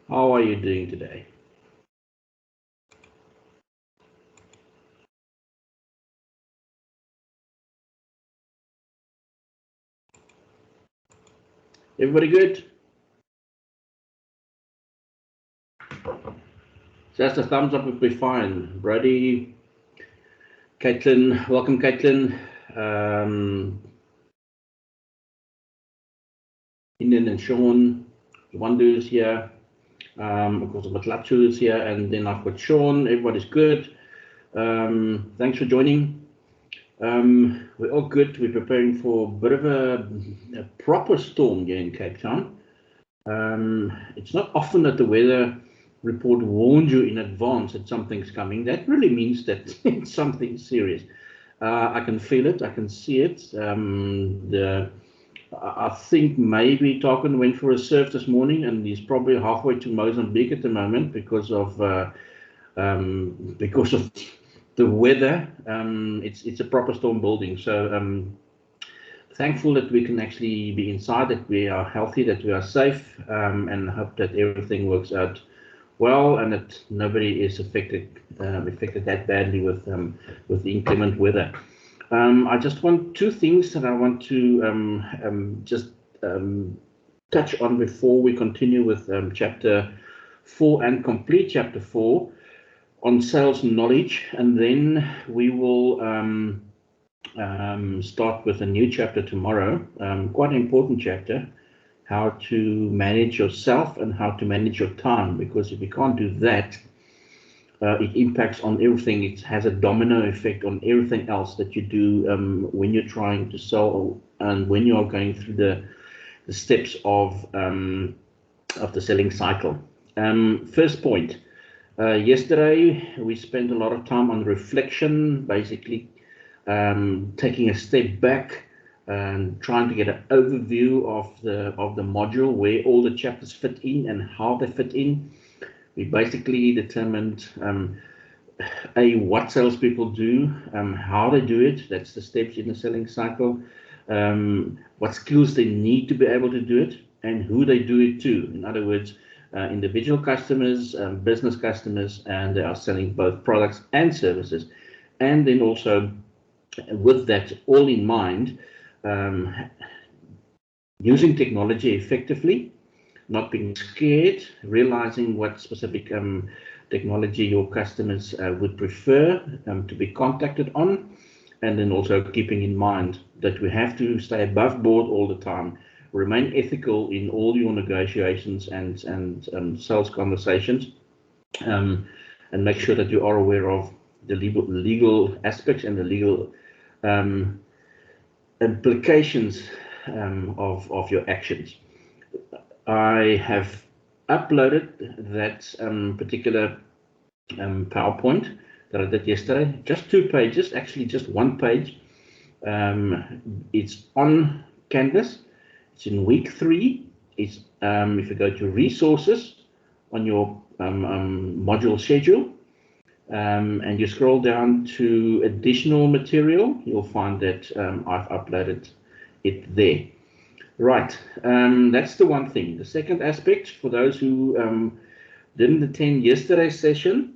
How are you doing today? Everybody good? Just a thumbs up would be fine. Brady, Caitlin, welcome Caitlin. Ian and Sean, Wandu is here. Of course, I've got Latchu is here, and then I've got Sean. Everybody's good. Thanks for joining. We're all good. We're preparing for a bit of a proper storm here in Cape Town. It's not often that the weather report warns you in advance that something's coming. That really means that it's something serious. I can feel it. I can see it. I think maybe Tarkin went for a surf this morning, and he's probably halfway to Mozambique at the moment because of the weather. It's a proper storm building. So thankful that we can actually be inside, that we are healthy, that we are safe, and hope that everything works out well and that nobody is affected that badly with the inclement weather. I just want two things that I want to just touch on before we continue with chapter 4 and complete chapter 4 on sales knowledge, and then we will start with a new chapter tomorrow, quite an important chapter, how to manage yourself and how to manage your time, because if you can't do that, it impacts on everything. It has a domino effect on everything else that you do when you're trying to sell and when you are going through the steps of the selling cycle. First point, yesterday we spent a lot of time on reflection, basically taking a step back and trying to get an overview of the module, where all the chapters fit in and how they fit in. We basically determined what salespeople do, how they do it. That's the steps in the selling cycle. What skills they need to be able to do it, and who they do it to. In other words, individual customers, business customers, and they are selling both products and services. And then also, with that all in mind, using technology effectively, not being scared, realizing what specific technology your customers would prefer to be contacted on, and then also keeping in mind that we have to stay above board all the time, remain ethical in all your negotiations and sales conversations, and make sure that you are aware of the legal aspects and the legal implications of your actions. I have uploaded that particular PowerPoint that I did yesterday. Just 2 pages, actually just 1 page. It's on Canvas. It's in week 3. It's if you go to resources on your module schedule, and you scroll down to additional material, you'll find that I've uploaded it there. Right, that's the one thing. The second aspect, for those who didn't attend yesterday's session,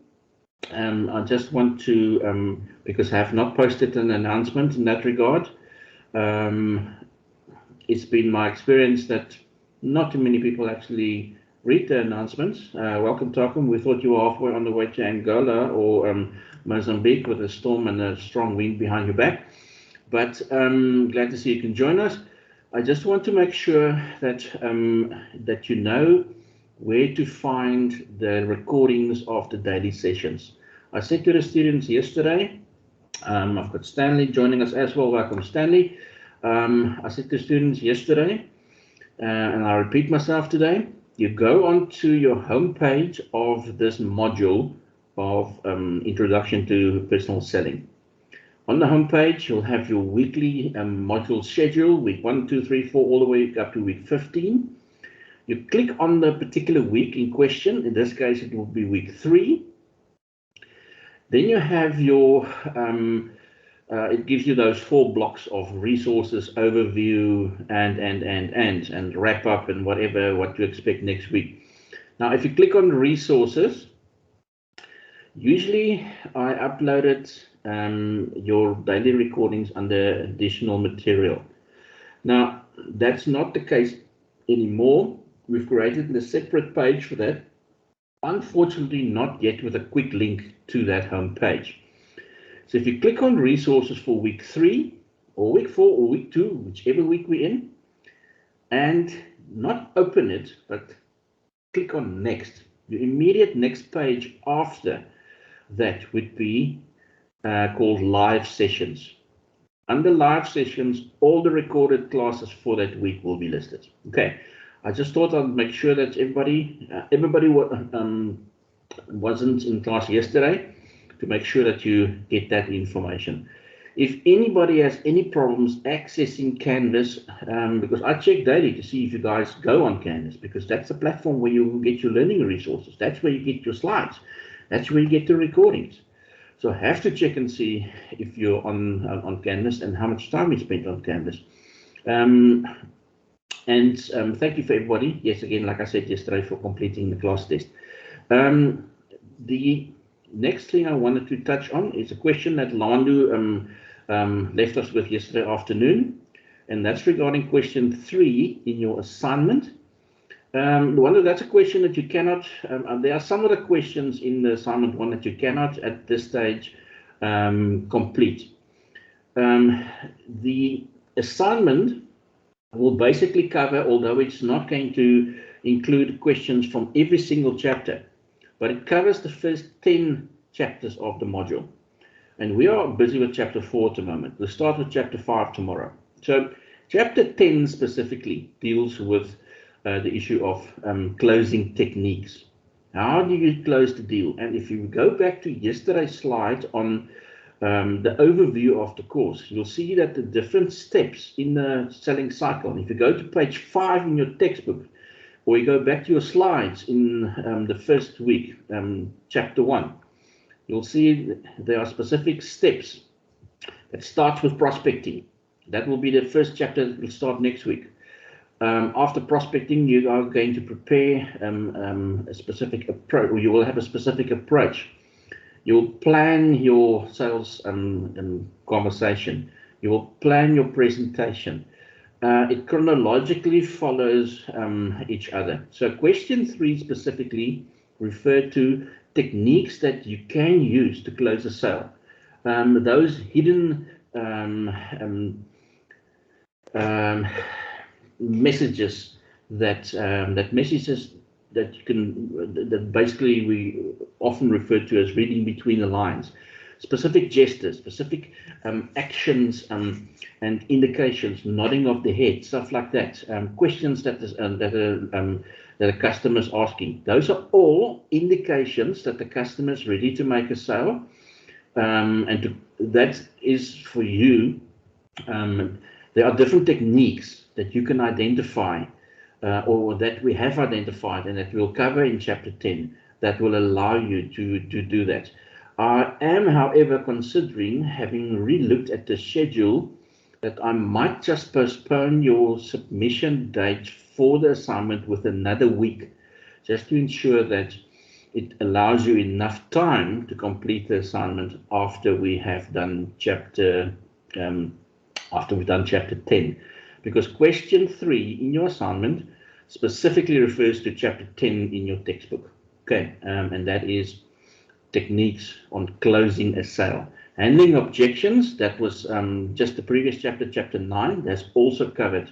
I just want to, because I have not posted an announcement in that regard, it's been my experience that not too many people actually read the announcements. Welcome, Takum. We thought you were halfway on the way to Angola or Mozambique with a storm and a strong wind behind your back. But glad to see you can join us. I just want to make sure that that you know where to find the recordings of the daily sessions. I said to the students yesterday, I've got Stanley joining us as well. Welcome, Stanley. I said to students yesterday, and I repeat myself today, you go onto your homepage of this module of Introduction to Personal Selling. On the homepage, you'll have your weekly module schedule, week 1, 2, 3, 4, all the way up to week 15. You click on the particular week in question. In this case, it will be week 3. Then you have your, it gives you those 4 blocks of resources, overview, and wrap up and whatever, what to expect next week. Now, if you click on resources, usually I uploaded your daily recordings under additional material. Now, that's not the case anymore. We've created a separate page for that. Unfortunately, not yet with a quick link to that home page. So if you click on resources for week 3 or week 4 or week 2, whichever week we're in, and not open it, but click on next, the immediate next page after that would be called live sessions. Under live sessions, all the recorded classes for that week will be listed. Okay, I just thought I'd make sure that everybody wasn't in class yesterday, to make sure that you get that information. If anybody has any problems accessing Canvas, because I check daily to see if you guys go on Canvas, because that's the platform where you get your learning resources. That's where you get your slides. That's where you get the recordings. So I have to check and see if you're on Canvas and how much time you spent on Canvas. Thank you for everybody, yes, again, like I said yesterday, for completing the class test. The next thing I wanted to touch on is a question that Landu left us with yesterday afternoon, and that's regarding question 3 in your assignment. That's a question that you cannot, there are some of the questions in the assignment 1 that you cannot at this stage complete. The assignment will basically cover, although it's not going to include questions from every single chapter, but it covers the first 10 chapters of the module. And we are busy with chapter 4 at the moment. We'll start with chapter 5 tomorrow. So chapter 10 specifically deals with the issue of closing techniques. How do you close the deal? And if you go back to yesterday's slide on the overview of the course, you'll see that the different steps in the selling cycle, and if you go to page 5 in your textbook, or you go back to your slides in the first week, chapter 1, you'll see there are specific steps. It starts with prospecting. That will be the first chapter that will start next week. After prospecting, you are going to prepare a specific approach, or you will have a specific approach. You'll plan your sales conversation. You will plan your presentation. It chronologically follows each other. So question 3 specifically referred to techniques that you can use to close a sale. Those hidden messages that you can, that basically we often refer to as reading between the lines, specific gestures, specific actions and indications, nodding of the head, stuff like that, questions that a customer is asking. Those are all indications that the customer is ready to make a sale, that is for you. There are different techniques that you can identify, or that we have identified, and that we'll cover in chapter 10, that will allow you to do that. I am, however, considering, having re-looked at the schedule, that I might just postpone your submission date for the assignment with another week, just to ensure that it allows you enough time to complete the assignment after we have done chapter after we've done chapter 10, because question 3 in your assignment specifically refers to chapter 10 in your textbook. Okay, and that is techniques on closing a sale. Handling objections, that was just the previous chapter, chapter 9. That's also covered.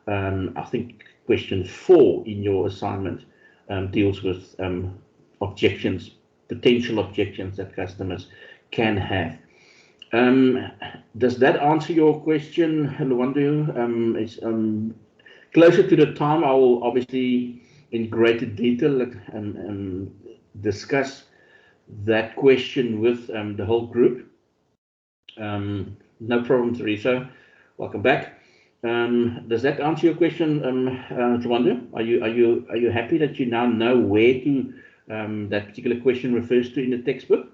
I think question 4 in your assignment deals with objections, potential objections that customers can have. Does that answer your question, Luandu? It's closer to the time, I will obviously in greater detail discuss that question with the whole group. No problem, Teresa. Welcome back. Does that answer your question, Luandu? Are you happy that you now know where to that particular question refers to in the textbook?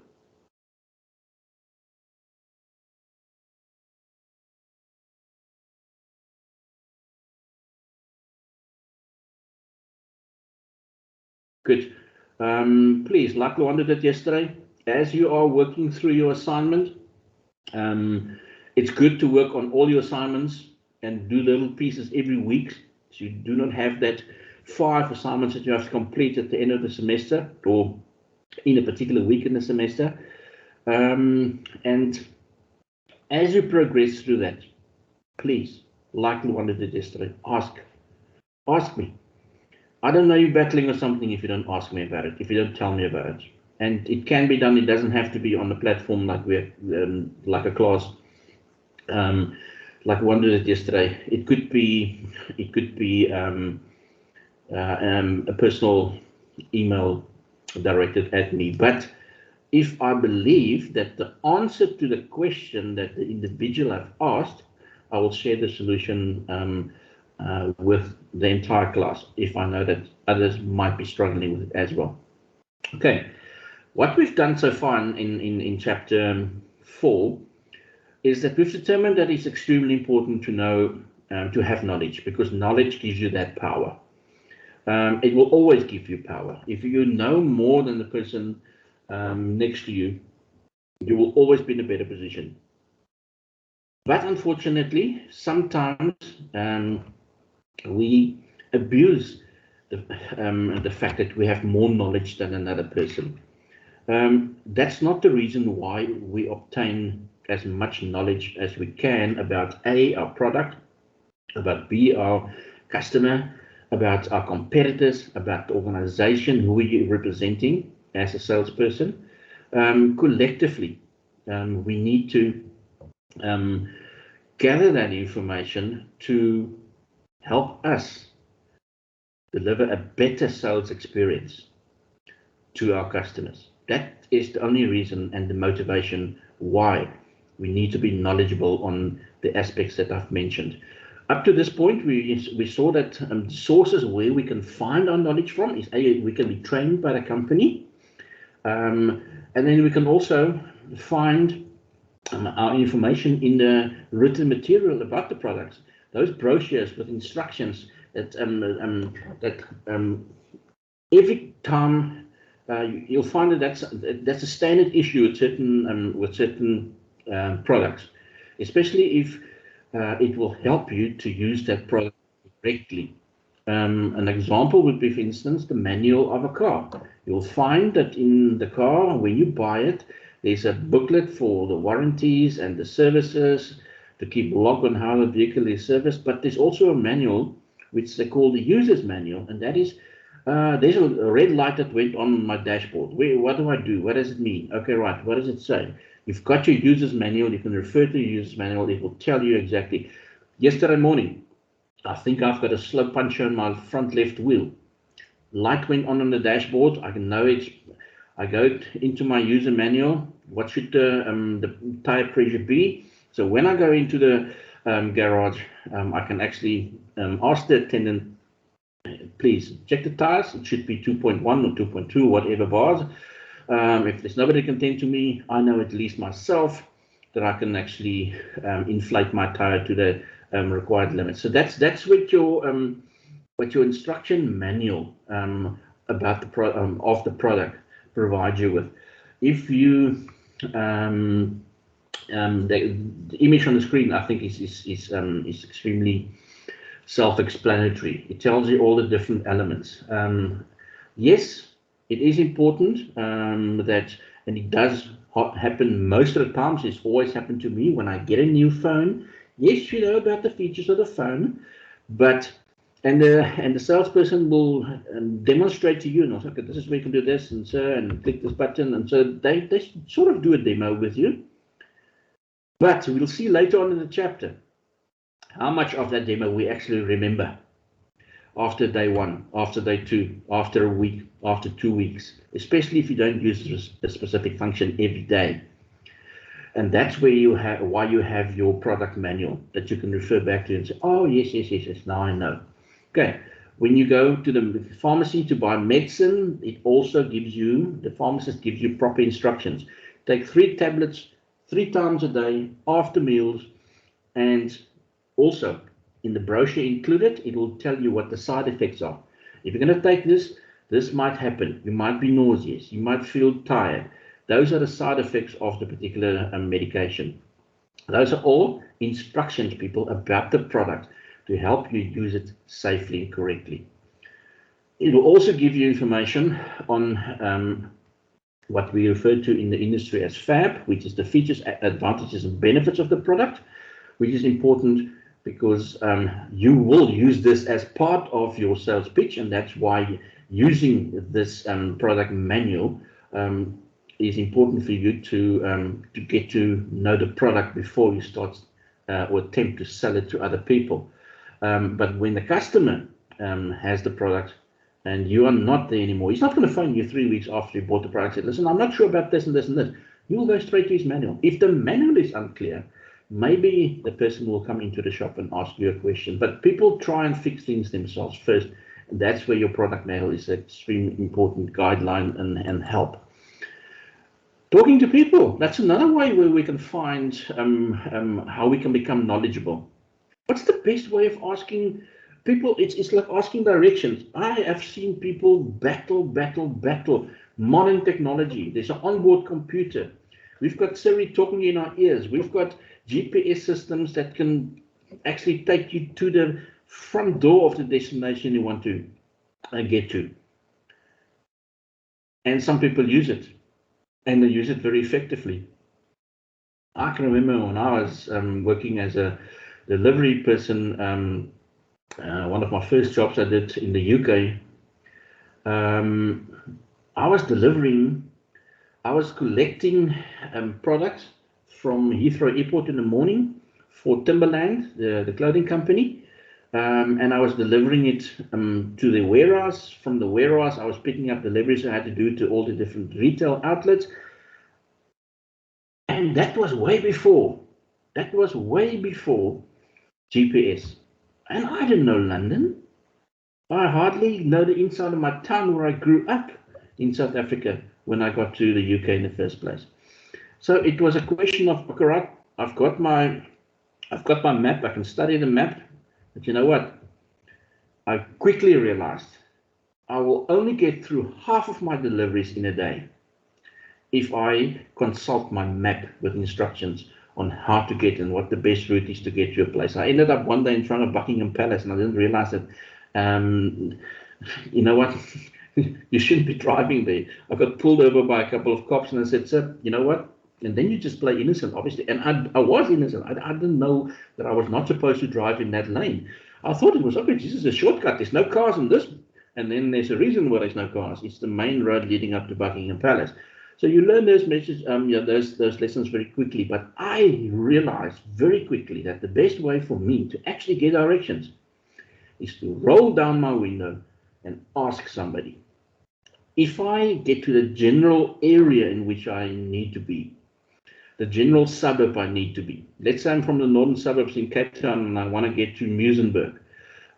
Good. Please, like Luanda did yesterday, as you are working through your assignment, it's good to work on all your assignments and do little pieces every week, so you do not have that 5 assignments that you have to complete at the end of the semester or in a particular week in the semester. And as you progress through that, please, like Luanda did yesterday, ask me. I don't know you're battling with something if you don't ask me about it, if you don't tell me about it. And it can be done. It doesn't have to be on the platform like like a class, like one did it yesterday. It could be a personal email directed at me. But if I believe that the answer to the question that the individual have asked, I will share the solution with the entire class if I know that others might be struggling with it as well. Okay, what we've done so far in chapter 4 is that we've determined that it's extremely important to know, to have knowledge, because knowledge gives you that power. It will always give you power. If you know more than the person next to you, you will always be in a better position. But unfortunately, sometimes we abuse the fact that we have more knowledge than another person. That's not the reason why we obtain as much knowledge as we can about A, our product, about B, our customer, about our competitors, about the organization, who you're representing as a salesperson. Collectively, we need to gather that information to help us deliver a better sales experience to our customers. That is the only reason and the motivation why we need to be knowledgeable on the aspects that I've mentioned. Up to this point, we saw that sources where we can find our knowledge from is we can be trained by the company, and then we can also find our information in the written material about the products. Those brochures with instructions that every time you'll find that that's a standard issue with certain products, especially if it will help you to use that product correctly. An example would be, for instance, the manual of a car. You'll find that in the car, when you buy it, there's a booklet for the warranties and the services to keep log on how the vehicle is serviced, but there's also a manual which they call the user's manual, and that is there's a red light that went on my dashboard. What do I do? What does it mean? Okay, right. What does it say? You've got your user's manual. You can refer to your user's manual. It will tell you exactly. Yesterday morning, I think I've got a slow puncture on my front left wheel. Light went on the dashboard. I can know it. I go into my user manual. What should the tire pressure be? So when I go into the garage, I can actually ask the attendant, please check the tires. It should be 2.1 or 2.2, whatever bars. If there's nobody can tend to me, I know at least myself that I can actually inflate my tire to the required limit. So that's what your instruction manual about the product provides you with. If you the image on the screen, I think is extremely self-explanatory. It tells you all the different elements. Yes, it is important that, and it does happen most of the times. It's always happened to me when I get a new phone. Yes, you know about the features of the phone, but and the salesperson will demonstrate to you, and okay, this is where you can do this, and so, and click this button, and so they sort of do a demo with you. But we'll see later on in the chapter how much of that demo we actually remember after day 1, after day 2, after a week, after 2 weeks, especially if you don't use a specific function every day. And that's where why you have your product manual that you can refer back to and say, oh, yes, now I know. Okay, when you go to the pharmacy to buy medicine, it also gives you, the pharmacist gives you proper instructions. Take 3 tablets 3 times a day after meals, and also in the brochure included, it will tell you what the side effects are. If you're going to take this This might happen. You might be nauseous. You might feel tired. Those are the side effects of the particular medication. Those are all instructions, people, about the product to help you use it safely and correctly. It will also give you information on what we refer to in the industry as FAB, which is the features, advantages, and benefits of the product, which is important because you will use this as part of your sales pitch, and that's why using this product manual is important for you to get to know the product before you start or attempt to sell it to other people. But when the customer has the product and you are not there anymore, he's not going to phone you 3 weeks after you bought the product and say, listen, I'm not sure about this and this and this. You will go straight to his manual. If the manual is unclear, maybe the person will come into the shop and ask you a question. But people try and fix things themselves first. And that's where your product manual is an extremely important guideline and help. Talking to people, that's another way where we can find how we can become knowledgeable. What's the best way of asking people? It's like asking directions. I have seen people battle. Modern technology. There's an onboard computer. We've got Siri talking in our ears. We've got GPS systems that can actually take you to the front door of the destination you want to get to. And some people use it, and they use it very effectively. I can remember when I was working as a delivery person, one of my first jobs I did in the UK, I was collecting products from Heathrow Airport in the morning for Timberland, the clothing company, and I was delivering it to the warehouse. From the warehouse, I was picking up deliveries I had to do to all the different retail outlets. And that was way before GPS. And I didn't know London. I hardly know the inside of my town where I grew up in South Africa when I got to the UK in the first place. So it was a question of, okay, right, I've got my map, I can study the map, but you know what? I quickly realized I will only get through half of my deliveries in a day if I consult my map with instructions on how to get and what the best route is to get to a place. I ended up one day in front of Buckingham Palace and I didn't realize that, you know what, you shouldn't be driving there. I got pulled over by a couple of cops and I said, sir, you know what? And then you just play innocent, obviously. And I was innocent. I didn't know that I was not supposed to drive in that lane. I thought it was, okay, this is a shortcut. There's no cars in this. And then there's a reason why there's no cars. It's the main road leading up to Buckingham Palace. So you learn those messages, those lessons very quickly. But I realized very quickly that the best way for me to actually get directions is to roll down my window and ask somebody. If I get to the general area in which I need to be, the general suburb I need to be. Let's say I'm from the northern suburbs in Cape Town and I want to get to Muizenberg.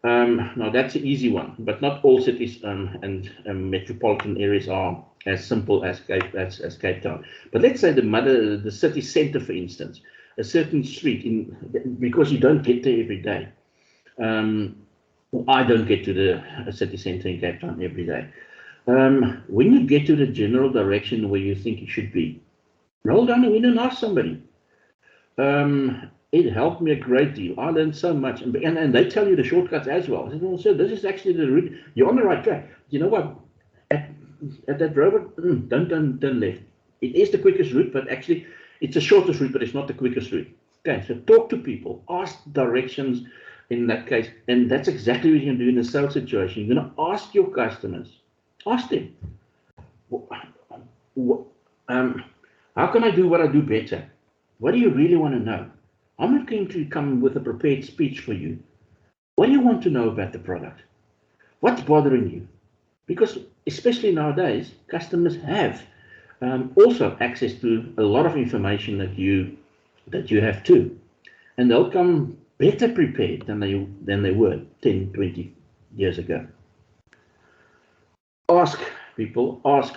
Now that's an easy one, but not all cities and metropolitan areas are as simple as Cape Town. But let's say the city centre, for instance, a certain street, because you don't get there every day. I don't get to the city centre in Cape Town every day. When you get to the general direction where you think you should be, roll down the window and ask somebody. It helped me a great deal. I learned so much, and they tell you the shortcuts as well. I said, well, sir, this is actually the route. You're on the right track. You know what? At that robot, don't turn left. It is the quickest route, but actually, it's the shortest route, but it's not the quickest route. Okay, so talk to people, ask directions in that case, and that's exactly what you're going to do in a sales situation. You're going to ask your customers, ask them, how can I do what I do better? What do you really want to know? I'm not going to come with a prepared speech for you. What do you want to know about the product? What's bothering you? Because especially nowadays, customers have also access to a lot of information that you have too, and they'll come better prepared than they were 10, 20 years ago. Ask people, ask.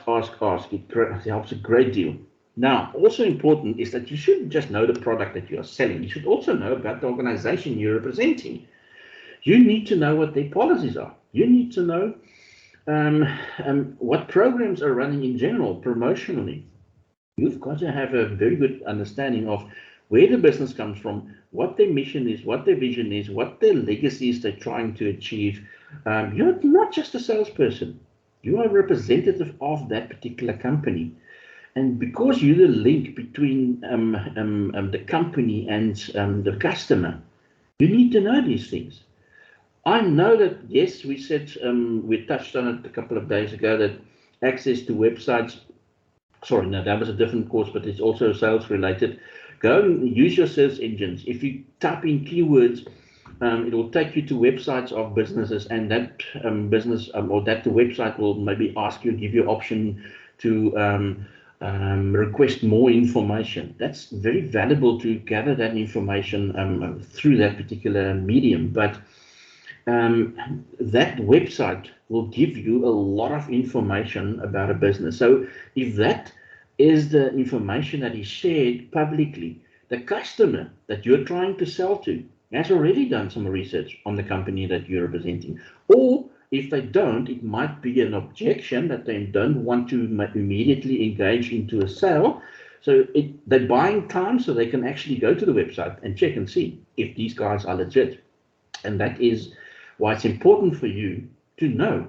It helps a great deal. Now, also important is that you shouldn't just know the product that you are selling. You should also know about the organization you're representing. You need to know what their policies are. You need to know what programs are running in general, promotionally. You've got to have a very good understanding of where the business comes from, what their mission is, what their vision is, what their legacy is they're trying to achieve. You're not just a salesperson. You are a representative of that particular company. And because you're the link between the company and the customer, you need to know these things. I know that, yes, we said, we touched on it a couple of days ago, that access to websites, sorry, no, that was a different course, but it's also sales related. Go and use your search engines. If you type in keywords, it will take you to websites of businesses, and that business or that the website will maybe ask you, give you option to request more information. That's very valuable to gather that information through that particular medium. But that website will give you a lot of information about a business. So if that is the information that is shared publicly, the customer that you're trying to sell to has already done some research on the company that you're representing. Or if they don't, it might be an objection that they don't want to immediately engage into a sale. So they're buying time so they can actually go to the website and check and see if these guys are legit. And that is why it's important for you to know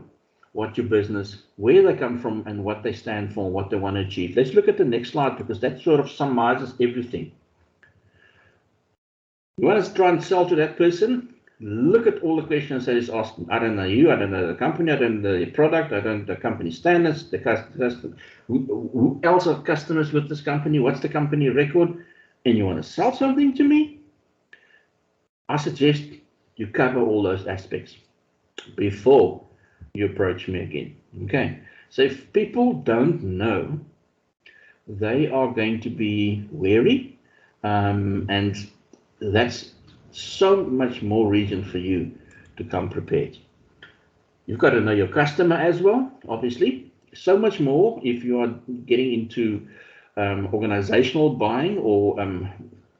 what your business, where they come from, and what they stand for, what they want to achieve. Let's look at the next slide, because that sort of summarizes everything. You want to try and sell to that person? Look at all the questions that is asking. I don't know you, I don't know the company, I don't know the product, I don't know the company standards, the customer, who else are customers with this company, what's the company record, and you want to sell something to me? I suggest you cover all those aspects before you approach me again. Okay, so if people don't know, they are going to be wary, and that's so much more reason for you to come prepared. You've got to know your customer as well, obviously. So much more if you are getting into organizational buying or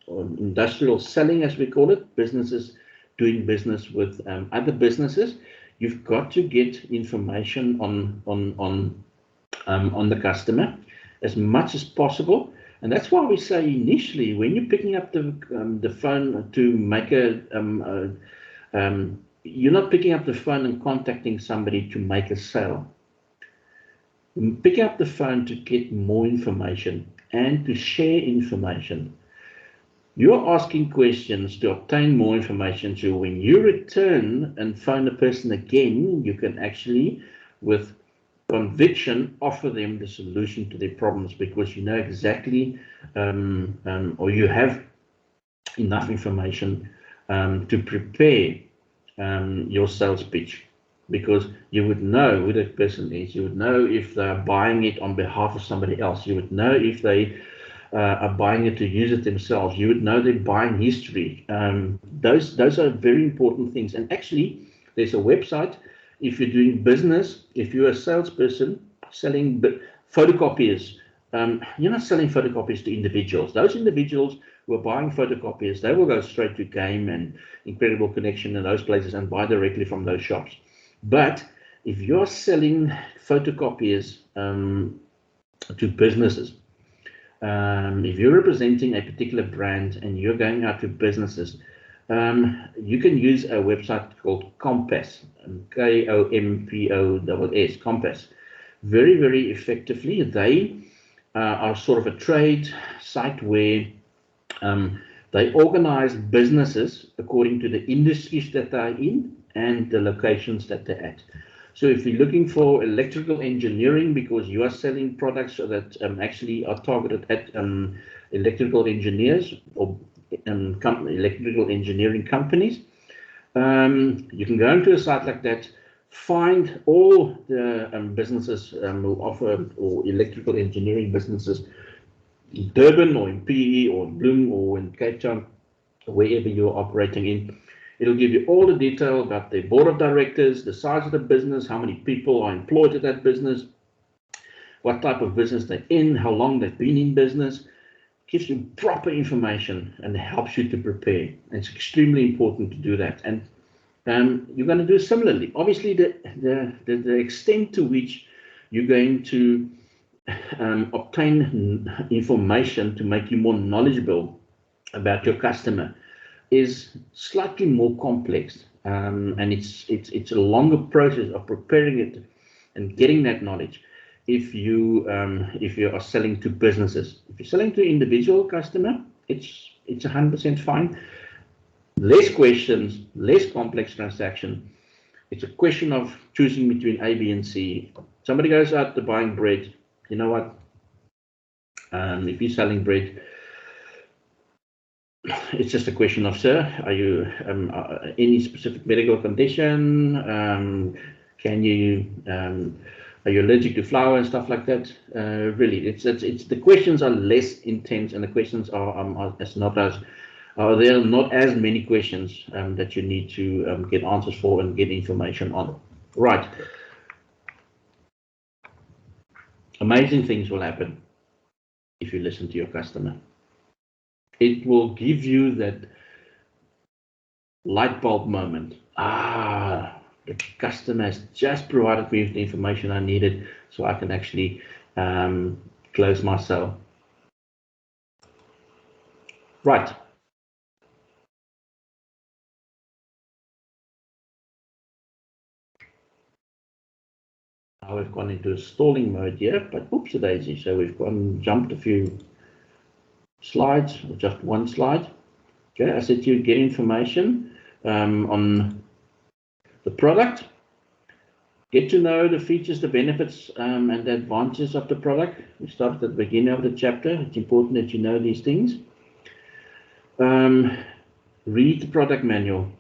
industrial selling, as we call it, businesses doing business with other businesses. You've got to get information on the customer as much as possible. And that's why we say initially, when you're picking up the phone to make you're not picking up the phone and contacting somebody to make a sale. You're picking up the phone to get more information and to share information. You're asking questions to obtain more information, so when you return and phone the person again, you can actually, with conviction, offer them the solution to their problems, because you know exactly or you have enough information to prepare your sales pitch, because you would know who that person is, you would know if they're buying it on behalf of somebody else, you would know if they are buying it to use it themselves, you would know their buying history. Those are very important things. And actually, there's a website. If you're doing business, if you're a salesperson selling photocopiers, you're not selling photocopies to individuals. Those individuals who are buying photocopiers, they will go straight to Game and Incredible Connection and those places and buy directly from those shops. But if you're selling photocopiers to businesses, if you're representing a particular brand and you're going out to businesses, you can use a website called Compass, K-O-M-P-O-S-S, Compass. Very, very effectively. They are sort of a trade site where they organize businesses according to the industries that they're in and the locations that they're at. So if you're looking for electrical engineering, because you are selling products that actually are targeted at electrical engineers or electrical engineering companies, you can go into a site like that, find all the businesses who offer, or electrical engineering businesses in Durban or in PE or in Bloem or in Cape Town, wherever you're operating in. It'll give you all the detail about the board of directors, the size of the business, how many people are employed at that business, what type of business they're in, how long they've been in business. Gives you proper information and helps you to prepare. It's extremely important to do that. And you're going to do similarly. Obviously, the extent to which you're going to obtain information to make you more knowledgeable about your customer is slightly more complex, and it's a longer process of preparing it and getting that knowledge. If you are selling to businesses, if you're selling to individual customer, it's 100% fine. Less questions, less complex transaction. It's a question of choosing between A, B, and C. Somebody goes out to buying bread. You know what? If you're selling bread, it's just a question of, sir, are you any specific medical condition? Can you are you allergic to flour and stuff like that? Really, it's the questions are less intense, and the questions are there are not as many questions that you need to get answers for and get information on. Right. Amazing things will happen if you listen to your customer. It will give you that light bulb moment. The customer has just provided me with the information I needed, so I can actually close my sale. Right. Now we've gone into a stalling mode here, but oopsie daisy. So we've jumped a few slides, or just one slide. Okay, I said you get information on the product, get to know the features, the benefits, and the advantages of the product. We started at the beginning of the chapter. It's important that you know these things. Read the product manual.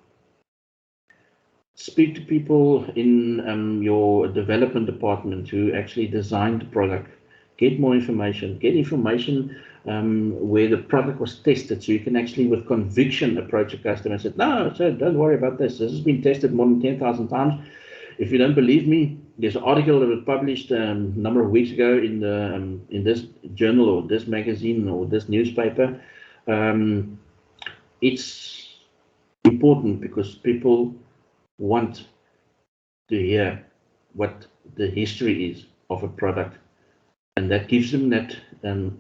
Speak to people in your development department who actually designed the product. Get more information. Get information where the product was tested, so you can actually, with conviction, approach a customer and say, no, sir, don't worry about this. This has been tested more than 10,000 times. If you don't believe me, there's an article that was published a number of weeks ago in this journal or this magazine or this newspaper. It's important because people want to hear what the history is of a product, and that gives them that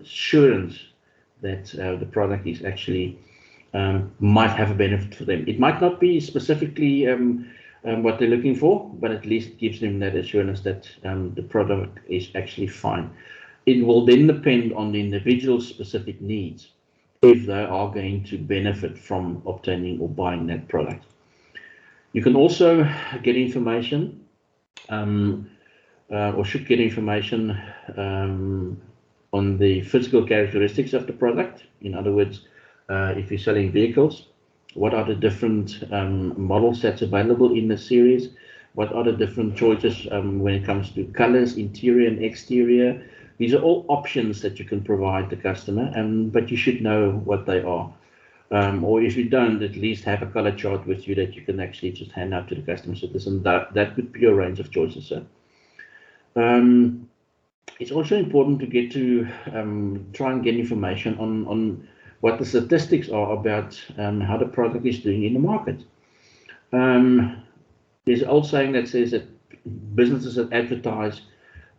assurance that the product is actually might have a benefit for them. It might not be specifically what they're looking for, but at least it gives them that assurance that the product is actually fine. It will then depend on the individual's specific needs if they are going to benefit from obtaining or buying that product. You can also get information or should get information on the physical characteristics of the product. In other words, if you're selling vehicles, what are the different models that's available in the series? What are the different choices when it comes to colors, interior and exterior? These are all options that you can provide the customer, but you should know what they are. Or if you don't, at least have a color chart with you that you can actually just hand out to the customer. So this and that could be your range of choices. So it's also important to get to try and get information on what the statistics are about how the product is doing in the market. There's an old saying that says that businesses that advertise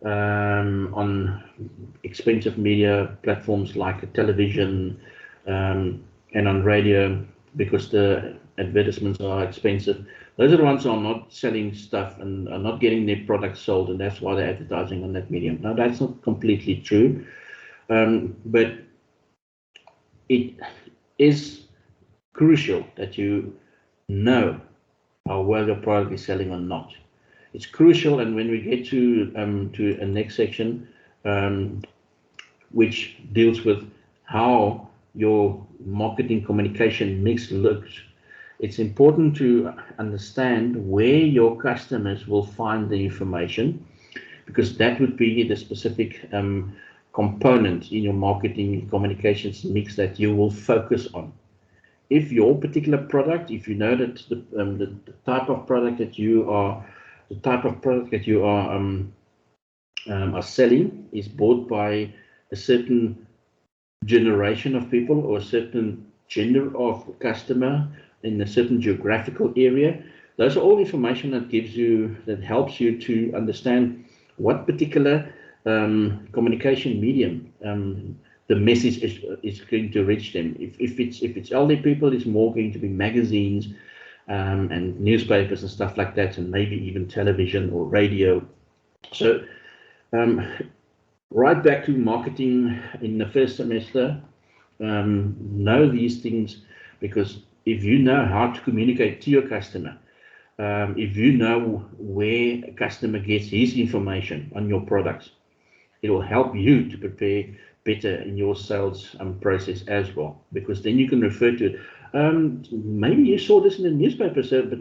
on expensive media platforms like television and on radio, because the advertisements are expensive, those are the ones who are not selling stuff and are not getting their products sold, and that's why they're advertising on that medium. Now, that's not completely true, but it is crucial that you know how well your product is selling or not. It's crucial, and when we get to a next section, which deals with how your marketing communication mix looks, it's important to understand where your customers will find the information, because that would be the specific component in your marketing communications mix that you will focus on. If your particular product, if you know that the type of product that you are selling is bought by a certain generation of people or a certain gender of customer in a certain geographical area, those are all information that helps you to understand what particular communication medium the message is going to reach them. If it's elderly people, it's more going to be magazines and newspapers and stuff like that, and maybe even television or radio. So right back to marketing in the first semester, know these things, because if you know how to communicate to your customer, if you know where a customer gets his information on your products, it will help you to prepare better in your sales process as well, because then you can refer to it. Maybe you saw this in the newspaper, sir, but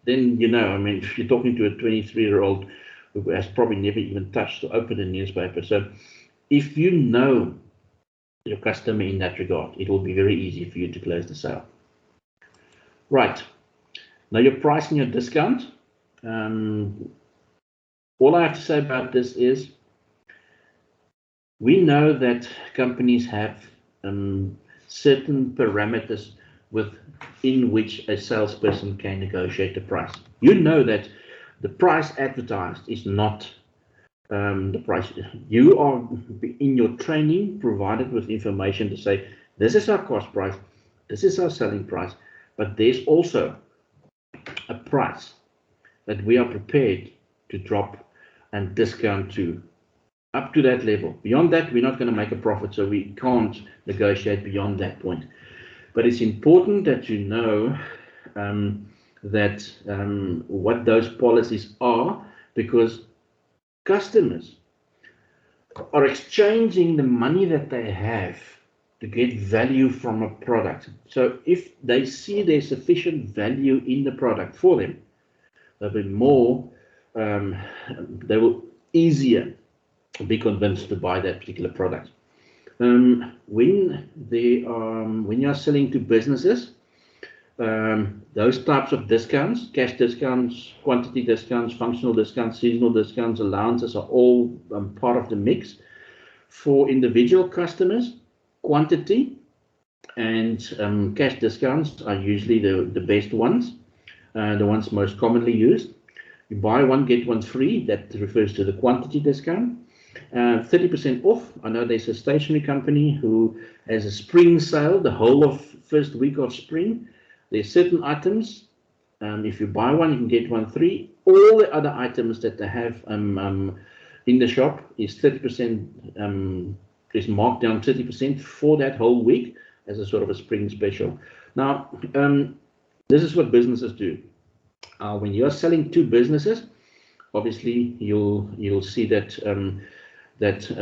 then, I mean, if you're talking to a 23-year-old who has probably never even touched or opened a newspaper. So if you know your customer in that regard, it will be very easy for you to close the sale. Right. Now your pricing, your discount. All I have to say about this is, we know that companies have certain parameters within which a salesperson can negotiate the price. You know that the price advertised is not the price. You are in your training provided with information to say, this is our cost price, this is our selling price, but there's also a price that we are prepared to drop and discount to up to that level. Beyond that, we're not going to make a profit, so we can't negotiate beyond that point. But it's important that you know what those policies are, because customers are exchanging the money that they have to get value from a product. So if they see there's sufficient value in the product for them, they'll be more, they will easier be convinced to buy that particular product. When you're selling to businesses, those types of discounts, cash discounts, quantity discounts, functional discounts, seasonal discounts, allowances are all part of the mix. For individual customers, quantity and cash discounts are usually the best ones, the ones most commonly used. You buy one, get one free. That refers to the quantity discount. 30% off. I know there's a stationery company who has a spring sale, the whole of first week of spring. There's certain items, if you buy one, you can get one free. All the other items that they have in the shop is 30%, is marked down 30% for that whole week as a sort of a spring special. Now, this is what businesses do. When you're selling to businesses, obviously you'll see that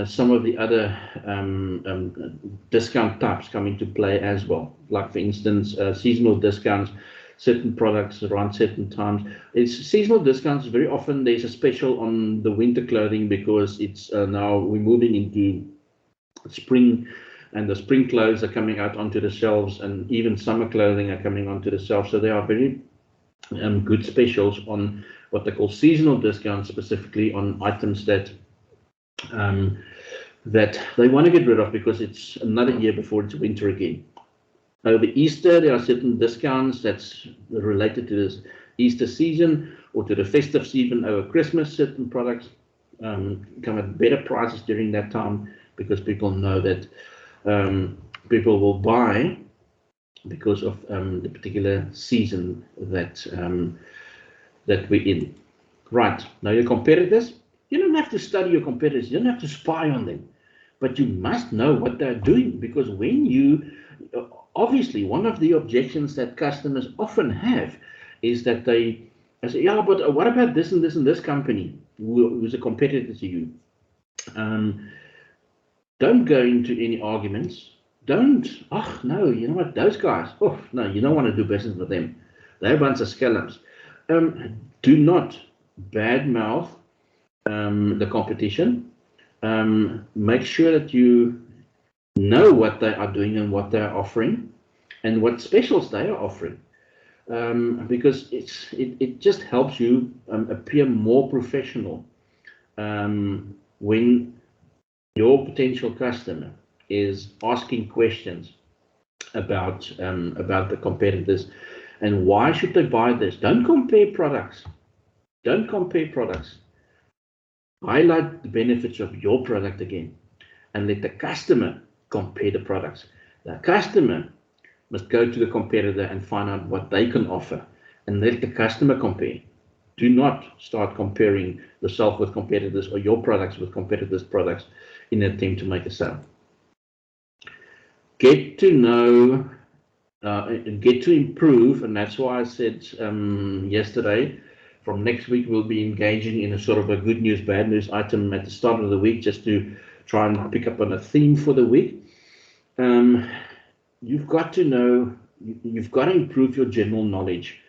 some of the other discount types come into play as well. Like, for instance, seasonal discounts, certain products around certain times. Seasonal discounts, very often there's a special on the winter clothing, because it's now we're moving into spring, and the spring clothes are coming out onto the shelves, and even summer clothing are coming onto the shelves. So there are very good specials on what they call seasonal discounts, specifically on items that they want to get rid of, because it's another year before it's winter again. Over Easter, there are certain discounts that's related to this Easter season or to the festive season. Over Christmas, certain products come at better prices during that time, because people know that people will buy because of the particular season that we're in. Right, now your competitors, you don't have to study your competitors, you don't have to spy on them, but you must know what they're doing, because when you, obviously one of the objections that customers often have is that they say, yeah, but what about this and this and this company who's a competitor to you? Don't go into any arguments. Don't, oh no, you know what, those guys, oh no, you don't want to do business with them. They're a bunch of scallops. Do not badmouth the competition. Make sure that you know what they are doing and what they're offering and what specials they are offering, because it just helps you appear more professional when your potential customer is asking questions about the competitors. And why should they buy this? Don't compare products. Don't compare products. Highlight the benefits of your product again, and let the customer compare the products. The customer must go to the competitor and find out what they can offer, and let the customer compare. Do not start comparing yourself with competitors or your products with competitors' products in an attempt to make a sale. Get to know, get to improve, and that's why I said yesterday, from next week we'll be engaging in a sort of a good news, bad news item at the start of the week, just to try and pick up on a theme for the week. You've got to know, you've got to improve your general knowledge,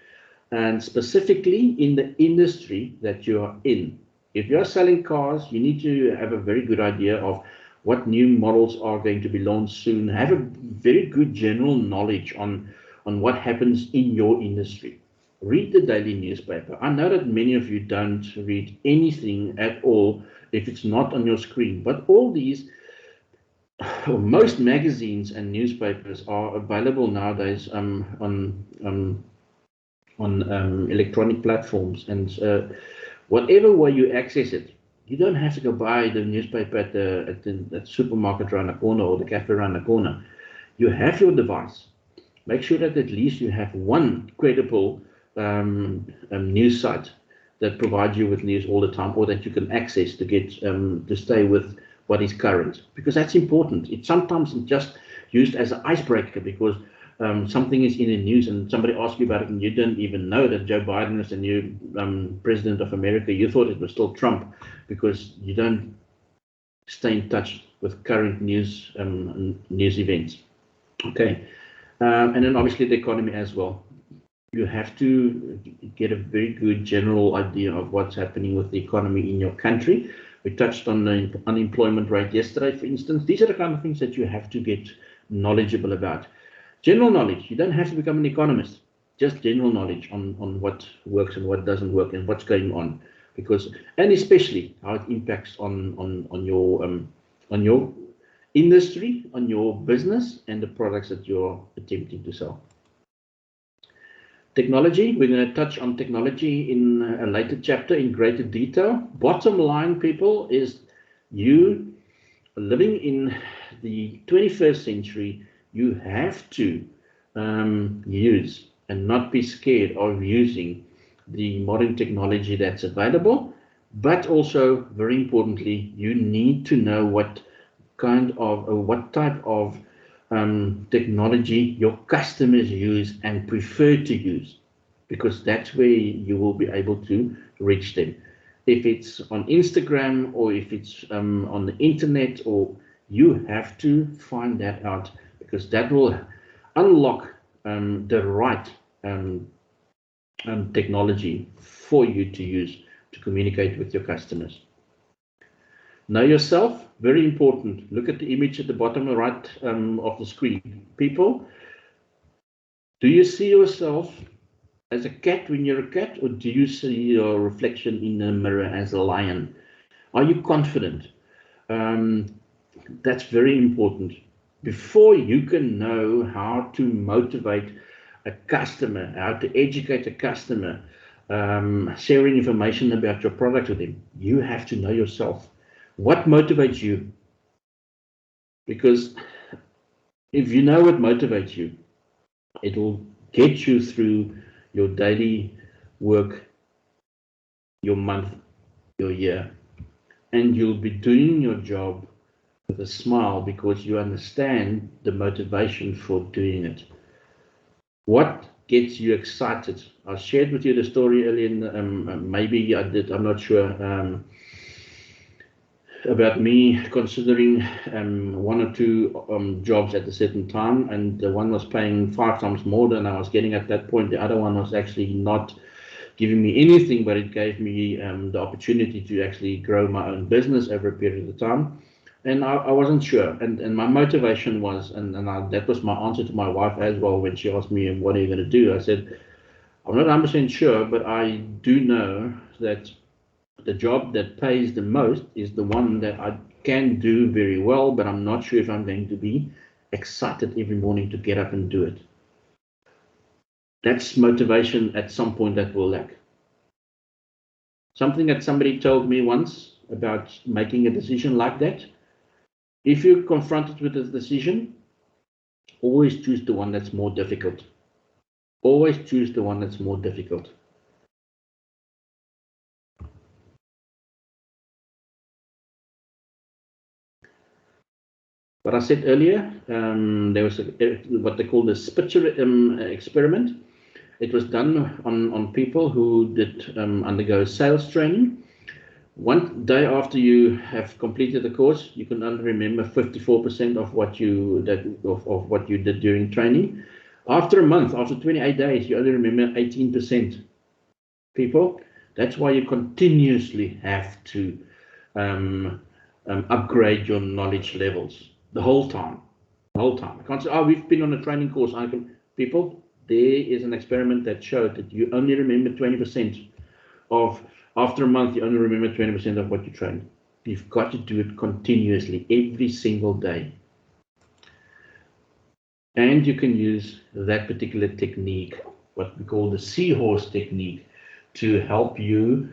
and specifically in the industry that you are in. If you're selling cars, you need to have a very good idea of what new models are going to be launched soon. Have a very good general knowledge on what happens in your industry. Read the daily newspaper. I know that many of you don't read anything at all if it's not on your screen, but all these, most magazines and newspapers are available nowadays on electronic platforms, and whatever way you access it, you don't have to go buy the newspaper at the supermarket around the corner or the cafe around the corner. You have your device. Make sure that at least you have one credible news site that provides you with news all the time, or that you can access to get to stay with what is current, because that's important. It's sometimes just used as an icebreaker, because something is in the news and somebody asks you about it and you didn't even know that Joe Biden is the new president of America. You thought it was still Trump, because you don't stay in touch with current news news events. Okay, and then obviously the economy as well. You have to get a very good general idea of what's happening with the economy in your country. We touched on the unemployment rate yesterday, for instance. These are the kind of things that you have to get knowledgeable about. General knowledge. You don't have to become an economist. Just general knowledge on what works and what doesn't work and what's going on, because, and especially how it impacts on your industry, on your business, and the products that you're attempting to sell. Technology. We're going to touch on technology in a later chapter in greater detail. Bottom line, people, is you living in the 21st century. You have to use and not be scared of using the modern technology that's available, but also, very importantly, you need to know what kind of, or what type of technology your customers use and prefer to use, because that's where you will be able to reach them. If it's on Instagram or if it's on the internet, or you have to find that out, because that will unlock the right technology for you to use to communicate with your customers. Know yourself, very important. Look at the image at the bottom right of the screen. People, do you see yourself as a cat when you're a cat, or do you see your reflection in the mirror as a lion? Are you confident? That's very important. Before you can know how to motivate a customer, how to educate a customer, sharing information about your product with them, you have to know yourself. What motivates you? Because if you know what motivates you, it will get you through your daily work, your month, your year, and you'll be doing your job with a smile, because you understand the motivation for doing it. What gets you excited? I shared with you the story earlier, maybe I did, I'm not sure, about me considering one or two jobs at a certain time, and the one was paying 5 times more than I was getting at that point. The other one was actually not giving me anything, but it gave me the opportunity to actually grow my own business over a period of time. And I wasn't sure, and my motivation was, that was my answer to my wife as well when she asked me, what are you going to do? I said, I'm not 100% sure, but I do know that the job that pays the most is the one that I can do very well, but I'm not sure if I'm going to be excited every morning to get up and do it. That's motivation at some point that will lack. Something that somebody told me once about making a decision like that. If you're confronted with a decision, always choose the one that's more difficult. Always choose the one that's more difficult. What I said earlier, there was what they call the Spitzer experiment. It was done on people who did undergo sales training. One day after you have completed the course, you can only remember 54% of what you did during training. After a month, after 28 days, you only remember 18%. People, that's why you continuously have to upgrade your knowledge levels the whole time. The whole time. I can't say, oh, we've been on a training course. People, there is an experiment that showed that you only remember 20% of, after a month, you only remember 20% of what you trained. You've got to do it continuously, every single day. And you can use that particular technique, what we call the seahorse technique, to help you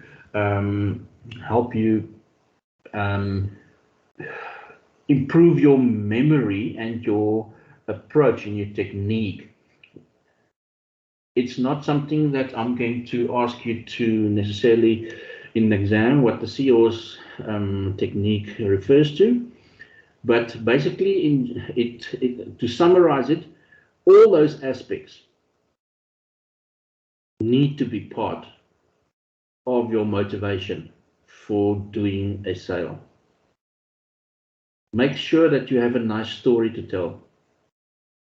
improve your memory and your approach and your technique. It's not something that I'm going to ask you to necessarily in the exam what the seahorse technique refers to, but basically to summarize it, all those aspects need to be part of your motivation for doing a sale. Make sure that you have a nice story to tell.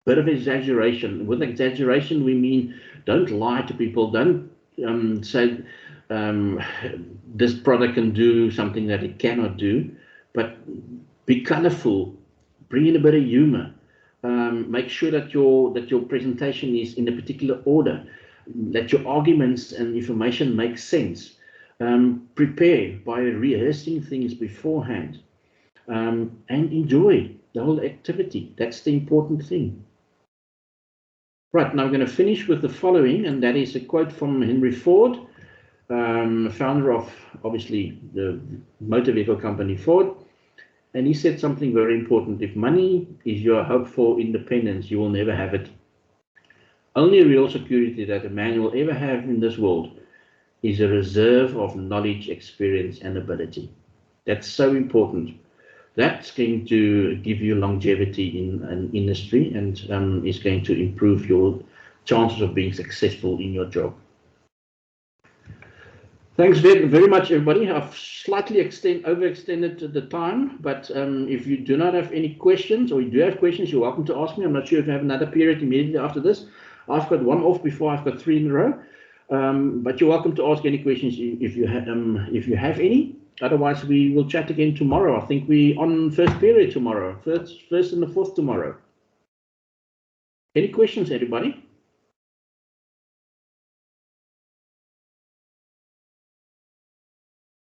Bit of exaggeration. With exaggeration, we mean don't lie to people. Don't say this product can do something that it cannot do, but be colorful. Bring in a bit of humor. Make sure that your presentation is in a particular order. That your arguments and information make sense. Prepare by rehearsing things beforehand. And enjoy the whole activity. That's the important thing. Right, now I'm going to finish with the following, and that is a quote from Henry Ford, founder of, obviously, the motor vehicle company Ford. And he said something very important. If money is your hope for independence, you will never have it. Only real security that a man will ever have in this world is a reserve of knowledge, experience, and ability. That's so important. That's going to give you longevity in an industry and is going to improve your chances of being successful in your job. Thanks very much, everybody. I've slightly overextended the time, but if you do not have any questions or you do have questions, you're welcome to ask me. I'm not sure if you have another period immediately after this. I've got one off before I've got 3 in a row, but you're welcome to ask any questions if you have any. Otherwise, we will chat again tomorrow. I think we're on first period tomorrow, first and the fourth tomorrow. Any questions, everybody?